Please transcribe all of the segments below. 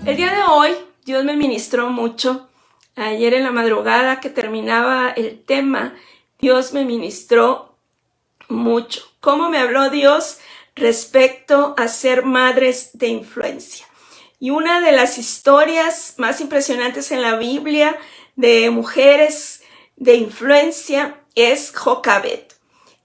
El día de hoy Dios me ministró mucho. Ayer en la madrugada que terminaba el tema, Dios me ministró mucho. ¿Cómo me habló Dios respecto a ser madres de influencia? Y una de las historias más impresionantes en la Biblia de mujeres de influencia es Jocabed.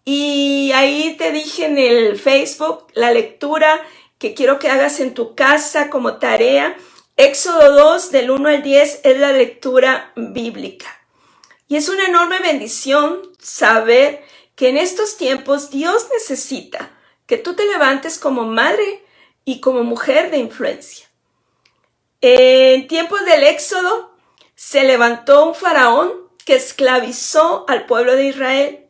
Y ahí te dije en el Facebook la lectura que quiero que hagas en tu casa como tarea. Éxodo 2 del 1 al 10 es la lectura bíblica. Y es una enorme bendición saber que en estos tiempos Dios necesita que tú te levantes como madre y como mujer de influencia. En tiempos del Éxodo se levantó un faraón que esclavizó al pueblo de Israel.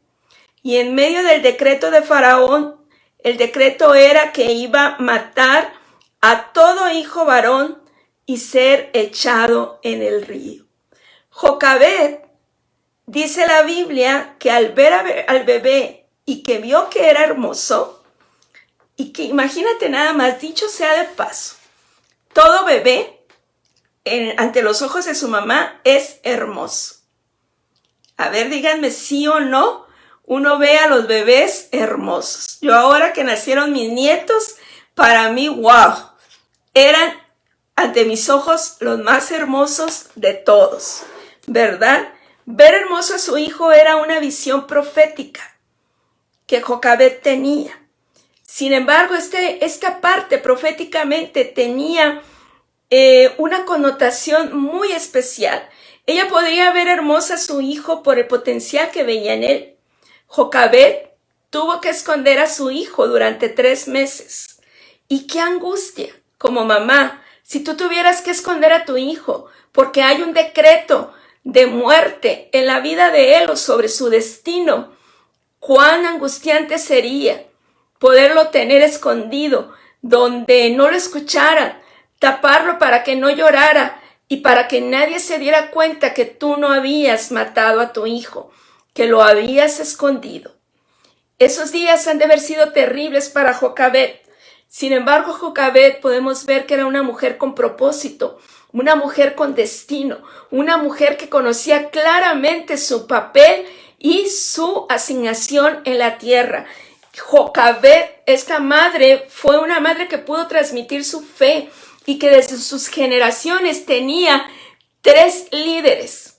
Y en medio del decreto de Faraón, el decreto era que iba a matar a todo hijo varón y ser echado en el río. Jocabed, dice la Biblia, que al ver al bebé y que vio que era hermoso, y que imagínate nada más, dicho sea de paso, todo bebé ante los ojos de su mamá es hermoso. A ver, díganme sí o no. Uno ve a los bebés hermosos. Yo ahora que nacieron mis nietos, para mí, wow, eran ante mis ojos los más hermosos de todos, ¿verdad? Ver hermoso a su hijo era una visión profética que Jocabed tenía. Sin embargo, esta parte proféticamente tenía una connotación muy especial. Ella podría ver hermosa a su hijo por el potencial que veía en él. Jocabed tuvo que esconder a su hijo durante 3 meses. Y qué angustia como mamá si tú tuvieras que esconder a tu hijo porque hay un decreto de muerte en la vida de él o sobre su destino. Cuán angustiante sería poderlo tener escondido donde no lo escucharan, taparlo para que no llorara y para que nadie se diera cuenta que tú no habías matado a tu hijo, que lo habías escondido. Esos días han de haber sido terribles para Jocabed. Sin embargo, Jocabed podemos ver que era una mujer con propósito, una mujer con destino, una mujer que conocía claramente su papel y su asignación en la tierra. Jocabed, esta madre, fue una madre que pudo transmitir su fe y que desde sus generaciones tenía 3 líderes.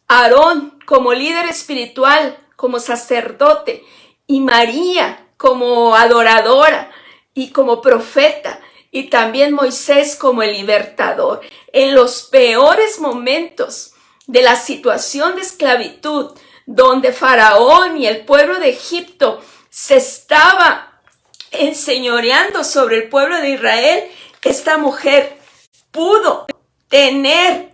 Aarón como líder espiritual, como sacerdote, y María como adoradora y como profeta, y también Moisés como el libertador. En los peores momentos de la situación de esclavitud, donde Faraón y el pueblo de Egipto se estaba enseñoreando sobre el pueblo de Israel, esta mujer pudo tener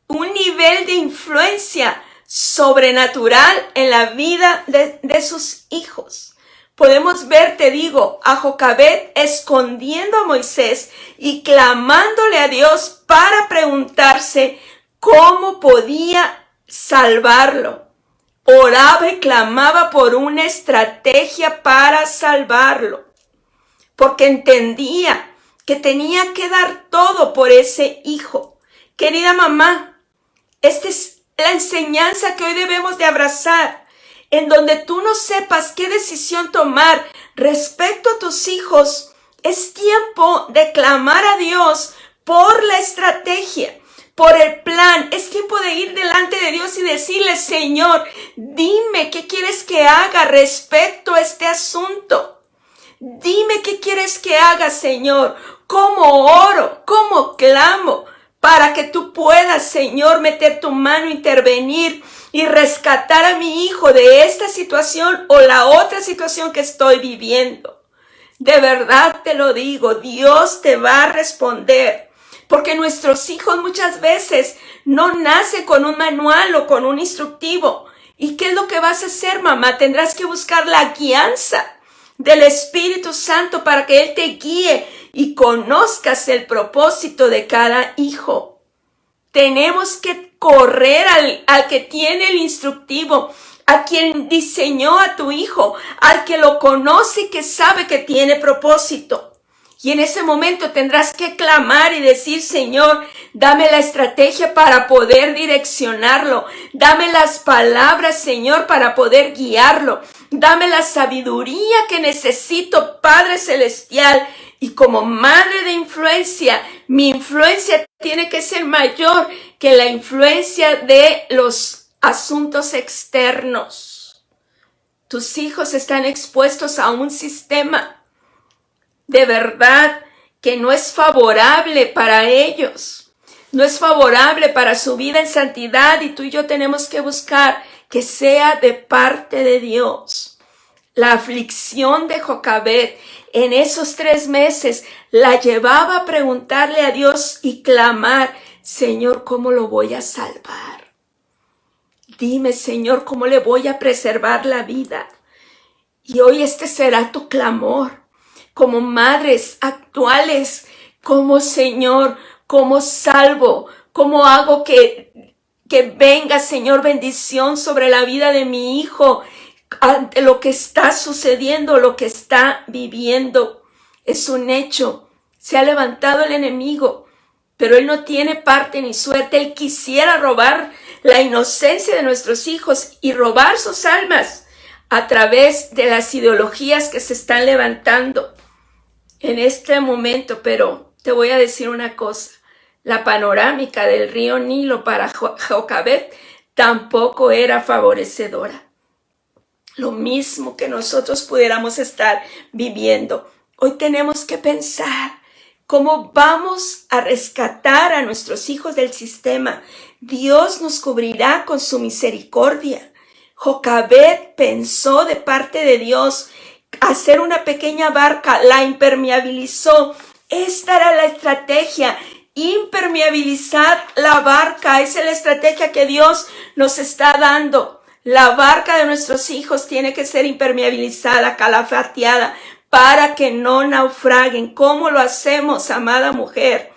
un nivel de influencia sobrenatural en la vida de sus hijos. Podemos ver, te digo, a Jocabed escondiendo a Moisés y clamándole a Dios para preguntarse cómo podía salvarlo. Oraba y clamaba por una estrategia para salvarlo, porque entendía que tenía que dar todo por ese hijo. Querida mamá, esta es la enseñanza que hoy debemos de abrazar, en donde tú no sepas qué decisión tomar respecto a tus hijos. Es tiempo de clamar a Dios por la estrategia, por el plan. Es tiempo de ir delante de Dios y decirle: Señor, dime qué quieres que haga respecto a este asunto. Dime qué quieres que haga, Señor. ¿Cómo oro? ¿Cómo clamo? Para que tú puedas, Señor, meter tu mano, intervenir y rescatar a mi hijo de esta situación o la otra situación que estoy viviendo. De verdad te lo digo, Dios te va a responder. Porque nuestros hijos muchas veces no nacen con un manual o con un instructivo. ¿Y qué es lo que vas a hacer, mamá? Tendrás que buscar la guianza del Espíritu Santo para que Él te guíe y conozcas el propósito de cada hijo. Tenemos que correr al que tiene el instructivo, a quien diseñó a tu hijo, al que lo conoce y que sabe que tiene propósito. Y en ese momento tendrás que clamar y decir, Señor, dame la estrategia para poder direccionarlo. Dame las palabras, Señor, para poder guiarlo. Dame la sabiduría que necesito, Padre Celestial. Y como madre de influencia, mi influencia tiene que ser mayor que la influencia de los asuntos externos. Tus hijos están expuestos a un sistema de verdad que no es favorable para ellos, no es favorable para su vida en santidad, y tú y yo tenemos que buscar que sea de parte de Dios. La aflicción de Jocabed en esos 3 meses la llevaba a preguntarle a Dios y clamar, Señor, ¿cómo lo voy a salvar? Dime, Señor, ¿cómo le voy a preservar la vida? Y hoy este será tu clamor. Como madres actuales, como Señor, como salvo, cómo hago que venga, Señor, bendición sobre la vida de mi hijo ante lo que está sucediendo, lo que está viviendo. Es un hecho. Se ha levantado el enemigo, pero él no tiene parte ni suerte. Él quisiera robar la inocencia de nuestros hijos y robar sus almas a través de las ideologías que se están levantando en este momento. Pero te voy a decir una cosa, la panorámica del río Nilo para Jocabed tampoco era favorecedora. Lo mismo que nosotros pudiéramos estar viviendo. Hoy tenemos que pensar cómo vamos a rescatar a nuestros hijos del sistema. Dios nos cubrirá con su misericordia. Jocabed pensó de parte de Dios hacer una pequeña barca, la impermeabilizó. Esta era la estrategia, impermeabilizar la barca. Esa es la estrategia que Dios nos está dando. La barca de nuestros hijos tiene que ser impermeabilizada, calafateada, para que no naufraguen. ¿Cómo lo hacemos, amada mujer?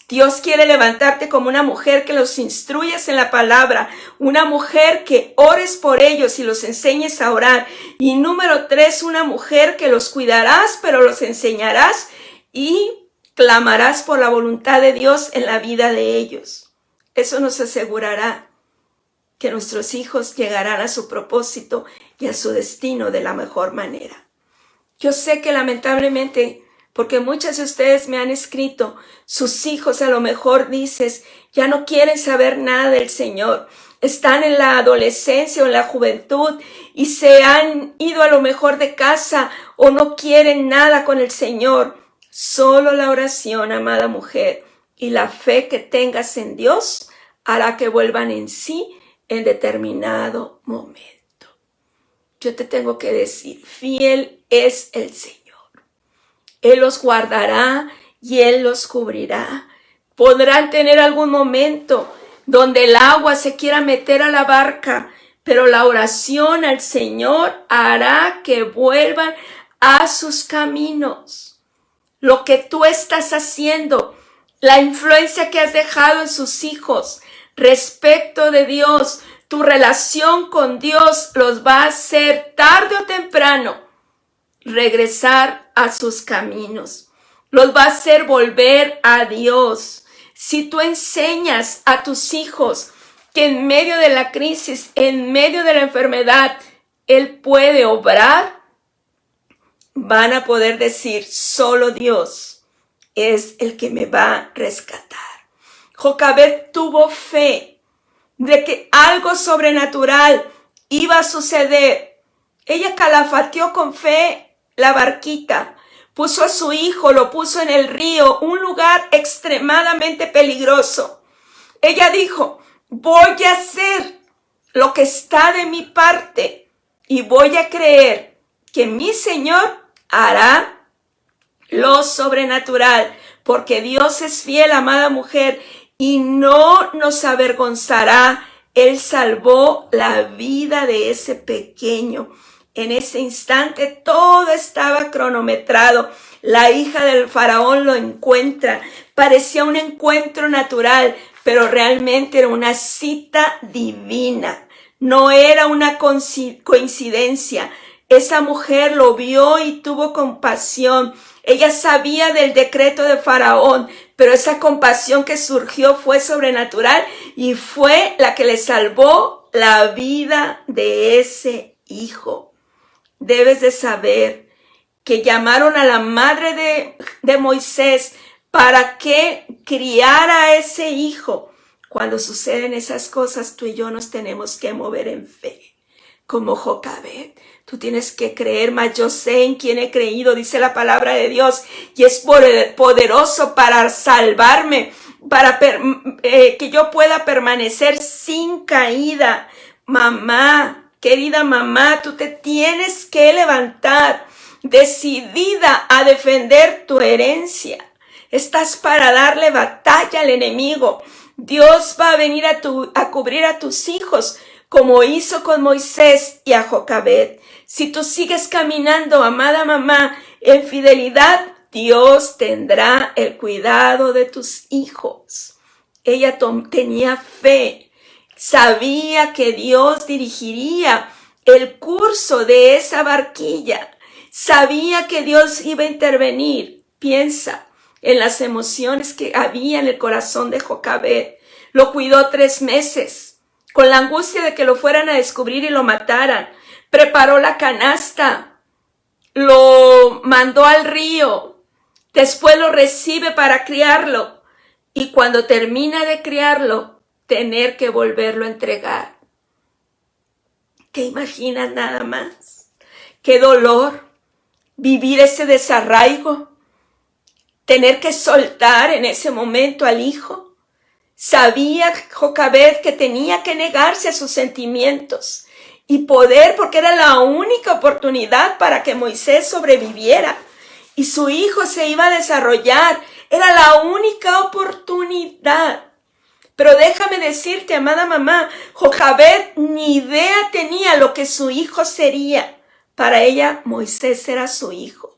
Dios quiere levantarte como una mujer que los instruyas en la palabra, una mujer que ores por ellos y los enseñes a orar. Y número 3, una mujer que los cuidarás, pero los enseñarás y clamarás por la voluntad de Dios en la vida de ellos. Eso nos asegurará que nuestros hijos llegarán a su propósito y a su destino de la mejor manera. Yo sé que lamentablemente, porque muchas de ustedes me han escrito, sus hijos a lo mejor dices, ya no quieren saber nada del Señor. Están en la adolescencia o en la juventud y se han ido a lo mejor de casa o no quieren nada con el Señor. Solo la oración, amada mujer, y la fe que tengas en Dios hará que vuelvan en sí en determinado momento. Yo te tengo que decir, fiel es el Señor. Él los guardará y Él los cubrirá. Podrán tener algún momento donde el agua se quiera meter a la barca, pero la oración al Señor hará que vuelvan a sus caminos. Lo que tú estás haciendo, la influencia que has dejado en sus hijos respecto de Dios, tu relación con Dios los va a hacer tarde o temprano regresar a sus caminos. Los va a hacer volver a Dios. Si tú enseñas a tus hijos que en medio de la crisis, en medio de la enfermedad, Él puede obrar, van a poder decir, solo Dios es el que me va a rescatar. Jocabed tuvo fe de que algo sobrenatural iba a suceder. Ella calafateó con fe la barquita, puso a su hijo, lo puso en el río, un lugar extremadamente peligroso. Ella dijo, voy a hacer lo que está de mi parte y voy a creer que mi Señor hará lo sobrenatural, porque Dios es fiel, amada mujer, y no nos avergonzará. Él salvó la vida de ese pequeño. En ese instante todo estaba cronometrado. La hija del faraón lo encuentra. Parecía un encuentro natural, pero realmente era una cita divina. No era una coincidencia. Esa mujer lo vio y tuvo compasión. Ella sabía del decreto de Faraón, pero esa compasión que surgió fue sobrenatural y fue la que le salvó la vida de ese hijo. Debes de saber que llamaron a la madre de Moisés para que criara a ese hijo. Cuando suceden esas cosas, tú y yo nos tenemos que mover en fe, como Jocabed. Tú tienes que creer, mas yo sé en quién he creído, dice la palabra de Dios, y es poderoso para salvarme, para que yo pueda permanecer sin caída. Mamá, querida mamá, tú te tienes que levantar decidida a defender tu herencia. Estás para darle batalla al enemigo. Dios va a venir a cubrir a tus hijos, como hizo con Moisés y a Jocabed. Si tú sigues caminando, amada mamá, en fidelidad, Dios tendrá el cuidado de tus hijos. Ella tenía fe, sabía que Dios dirigiría el curso de esa barquilla, sabía que Dios iba a intervenir. Piensa en las emociones que había en el corazón de Jocabed. Lo cuidó 3 meses, con la angustia de que lo fueran a descubrir y lo mataran. Preparó la canasta, lo mandó al río, después lo recibe para criarlo y cuando termina de criarlo, tener que volverlo a entregar. ¿Te imaginas nada más? ¡Qué dolor! Vivir ese desarraigo, tener que soltar en ese momento al hijo. Sabía Jocabed que tenía que negarse a sus sentimientos y poder, porque era la única oportunidad para que Moisés sobreviviera y su hijo se iba a desarrollar. Era la única oportunidad. Pero déjame decirte, amada mamá, Jocabed ni idea tenía lo que su hijo sería. Para ella, Moisés era su hijo.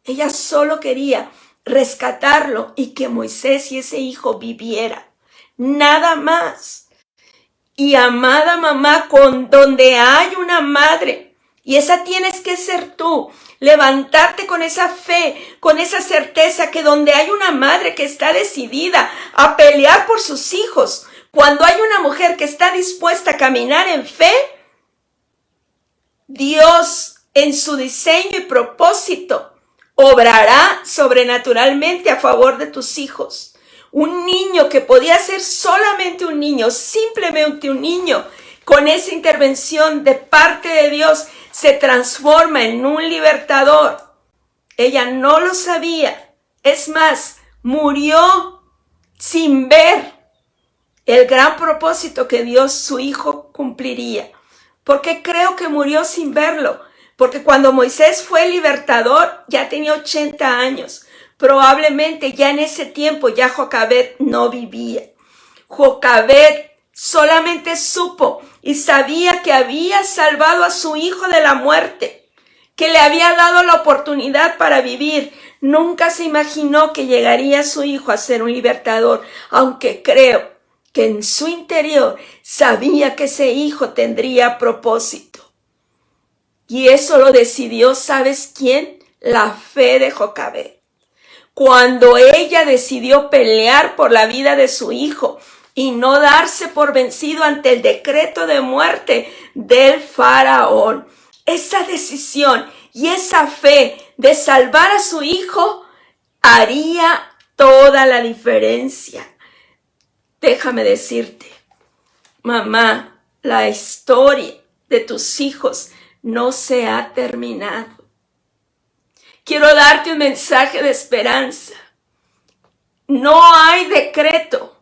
Ella solo quería rescatarlo y que Moisés y ese hijo viviera. Nada más. Y amada mamá, donde hay una madre, y esa tienes que ser tú, levantarte con esa fe, con esa certeza que donde hay una madre que está decidida a pelear por sus hijos, cuando hay una mujer que está dispuesta a caminar en fe, Dios en su diseño y propósito obrará sobrenaturalmente a favor de tus hijos. Un niño que podía ser solamente un niño, simplemente un niño, con esa intervención de parte de Dios, se transforma en un libertador. Ella no lo sabía. Es más, murió sin ver el gran propósito que Dios, su hijo, cumpliría. ¿Por qué creo que murió sin verlo? Porque cuando Moisés fue libertador, ya tenía 80 años. Probablemente ya en ese tiempo ya Jocabed no vivía. Jocabed solamente supo y sabía que había salvado a su hijo de la muerte, que le había dado la oportunidad para vivir. Nunca se imaginó que llegaría su hijo a ser un libertador, aunque creo que en su interior sabía que ese hijo tendría propósito. Y eso lo decidió, ¿sabes quién? La fe de Jocabed. Cuando ella decidió pelear por la vida de su hijo y no darse por vencido ante el decreto de muerte del faraón. Esa decisión y esa fe de salvar a su hijo haría toda la diferencia. Déjame decirte, mamá, la historia de tus hijos no se ha terminado. Quiero darte un mensaje de esperanza. No hay decreto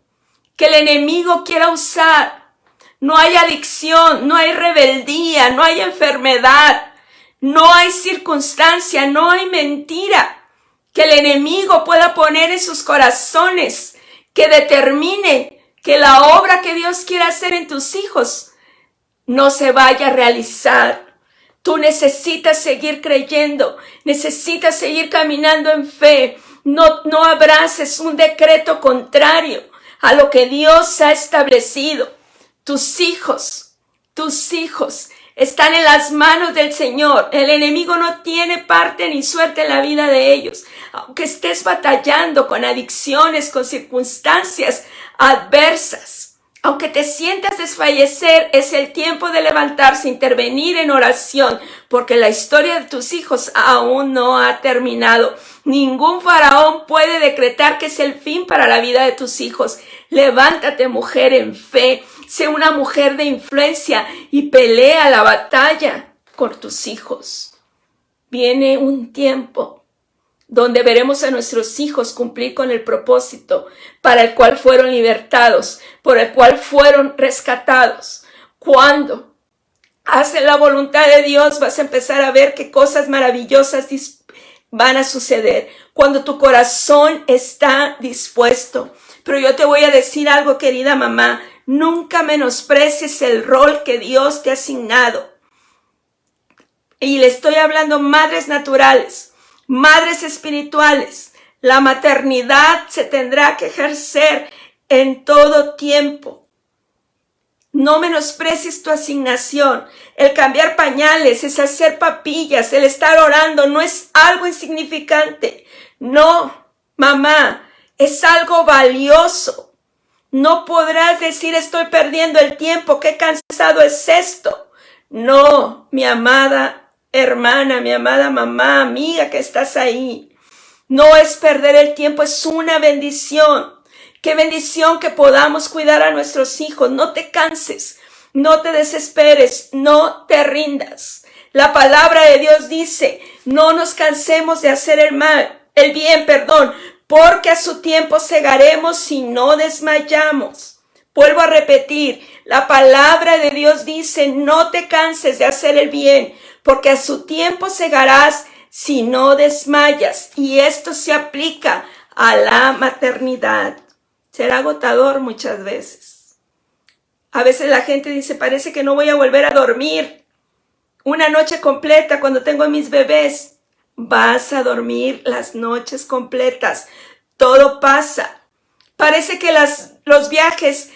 que el enemigo quiera usar. No hay adicción, no hay rebeldía, no hay enfermedad, no hay circunstancia, no hay mentira que el enemigo pueda poner en sus corazones que determine que la obra que Dios quiere hacer en tus hijos no se vaya a realizar. Tú necesitas seguir creyendo, necesitas seguir caminando en fe. No abraces un decreto contrario a lo que Dios ha establecido. Tus hijos están en las manos del Señor. El enemigo no tiene parte ni suerte en la vida de ellos. Aunque estés batallando con adicciones, con circunstancias adversas, aunque te sientas desfallecer, es el tiempo de levantarse, intervenir en oración, porque la historia de tus hijos aún no ha terminado. Ningún faraón puede decretar que es el fin para la vida de tus hijos. Levántate, mujer, en fe. Sé una mujer de influencia y pelea la batalla por tus hijos. Viene un tiempo donde veremos a nuestros hijos cumplir con el propósito para el cual fueron libertados, por el cual fueron rescatados. Cuando haces la voluntad de Dios, vas a empezar a ver qué cosas maravillosas van a suceder. Cuando tu corazón está dispuesto. Pero yo te voy a decir algo, querida mamá. Nunca menosprecies el rol que Dios te ha asignado. Y le estoy hablando madres naturales, madres espirituales. La maternidad se tendrá que ejercer en todo tiempo. No menosprecies tu asignación. El cambiar pañales, es hacer papillas, el estar orando, no es algo insignificante. No, mamá, es algo valioso. No podrás decir estoy perdiendo el tiempo, qué cansado es esto. No, mi amada hermana, mi amada mamá, amiga que estás ahí. No es perder el tiempo, es una bendición. Qué bendición que podamos cuidar a nuestros hijos. No te canses, no te desesperes, no te rindas. La palabra de Dios dice, no nos cansemos de hacer el bien, porque a su tiempo segaremos si no desmayamos. Vuelvo a repetir, la palabra de Dios dice, no te canses de hacer el bien, porque a su tiempo segarás si no desmayas. Y esto se aplica a la maternidad. Será agotador muchas veces. A veces la gente dice, parece que no voy a volver a dormir una noche completa cuando tengo a mis bebés. Vas a dormir las noches completas. Todo pasa. Parece que los viajes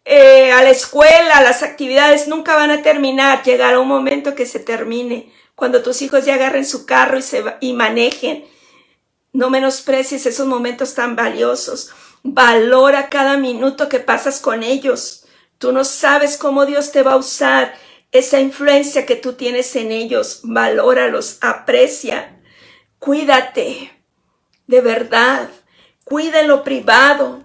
a la escuela, las actividades nunca van a terminar. Llegará un momento que se termine. Cuando tus hijos ya agarren su carro y manejen. No menosprecies esos momentos tan valiosos. Valora cada minuto que pasas con ellos. Tú no sabes cómo Dios te va a usar. Esa influencia que tú tienes en ellos. Valóralos, aprecia. Cuídate, de verdad, cuida en lo privado,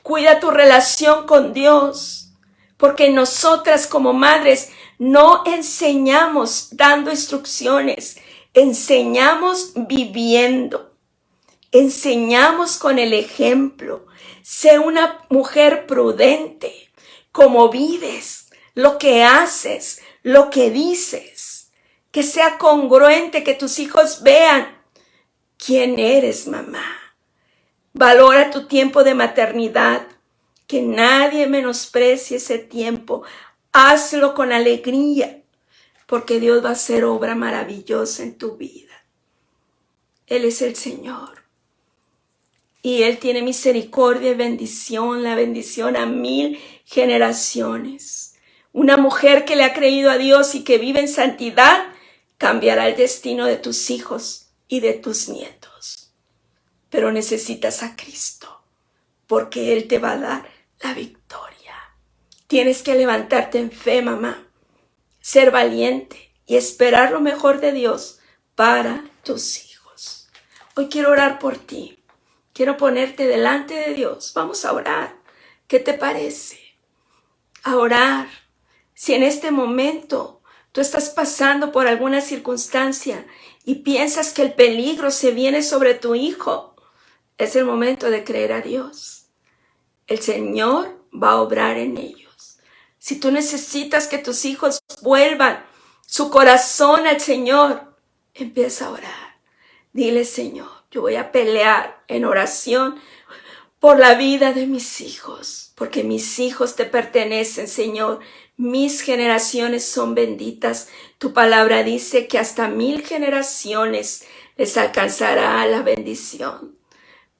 cuida tu relación con Dios, porque nosotras como madres no enseñamos dando instrucciones, enseñamos viviendo, enseñamos con el ejemplo. Sé una mujer prudente, como vives, lo que haces, lo que dices, que sea congruente, que tus hijos vean ¿quién eres, mamá? Valora tu tiempo de maternidad. Que nadie menosprecie ese tiempo. Hazlo con alegría, porque Dios va a hacer obra maravillosa en tu vida. Él es el Señor. Y Él tiene misericordia y bendición, la bendición a 1000 generaciones. Una mujer que le ha creído a Dios y que vive en santidad, cambiará el destino de tus hijos y de tus nietos. Pero necesitas a Cristo, porque Él te va a dar la victoria. Tienes que levantarte en fe, mamá, ser valiente y esperar lo mejor de Dios para tus hijos. Hoy quiero orar por ti. Quiero ponerte delante de Dios. Vamos a orar. ¿Qué te parece? A orar. Si en este momento tú estás pasando por alguna circunstancia y piensas que el peligro se viene sobre tu hijo, es el momento de creer a Dios. El Señor va a obrar en ellos. Si tú necesitas que tus hijos vuelvan su corazón al Señor, empieza a orar. Dile, Señor, yo voy a pelear en oración por la vida de mis hijos, porque mis hijos te pertenecen, Señor. Mis generaciones son benditas. Tu palabra dice que hasta 1000 generaciones les alcanzará la bendición.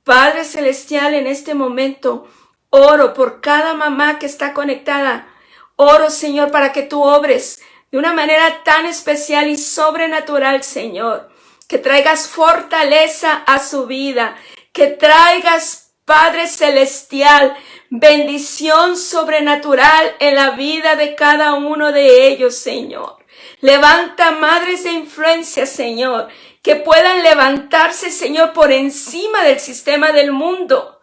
Padre Celestial, en este momento oro por cada mamá que está conectada. Oro, Señor, para que tú obres de una manera tan especial y sobrenatural, Señor. Que traigas fortaleza a su vida, que traigas, Padre Celestial, bendición sobrenatural en la vida de cada uno de ellos, Señor. Levanta madres de influencia, Señor, que puedan levantarse, Señor, por encima del sistema del mundo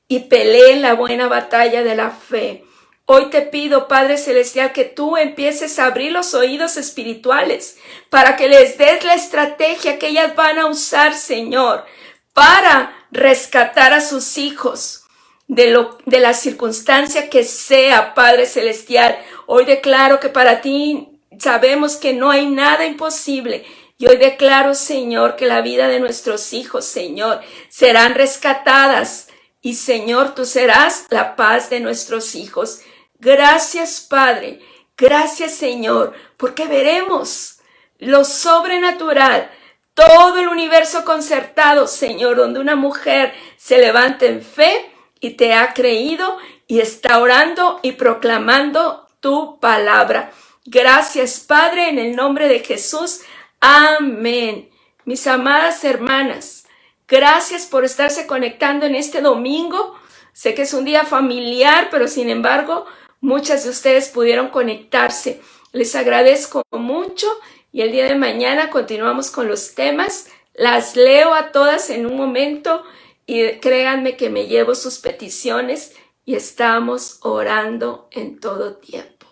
y peleen la buena batalla de la fe. Hoy te pido, Padre Celestial, que tú empieces a abrir los oídos espirituales para que les des la estrategia que ellas van a usar, Señor, para rescatar a sus hijos de la circunstancia que sea, Padre Celestial. Hoy declaro que para ti sabemos que no hay nada imposible. Y hoy declaro, Señor, que la vida de nuestros hijos, Señor, serán rescatadas. Y, Señor, tú serás la paz de nuestros hijos. Gracias, Padre. Gracias, Señor, porque veremos lo sobrenatural, todo el universo concertado, Señor, donde una mujer se levanta en fe y te ha creído y está orando y proclamando tu palabra. Gracias, Padre, en el nombre de Jesús. Amén. Mis amadas hermanas, gracias por estarse conectando en este domingo. Sé que es un día familiar, pero sin embargo, muchas de ustedes pudieron conectarse. Les agradezco mucho y el día de mañana continuamos con los temas. Las leo a todas en un momento y créanme que me llevo sus peticiones y estamos orando en todo tiempo.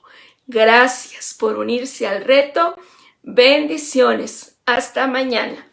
Gracias por unirse al reto. Bendiciones. Hasta mañana.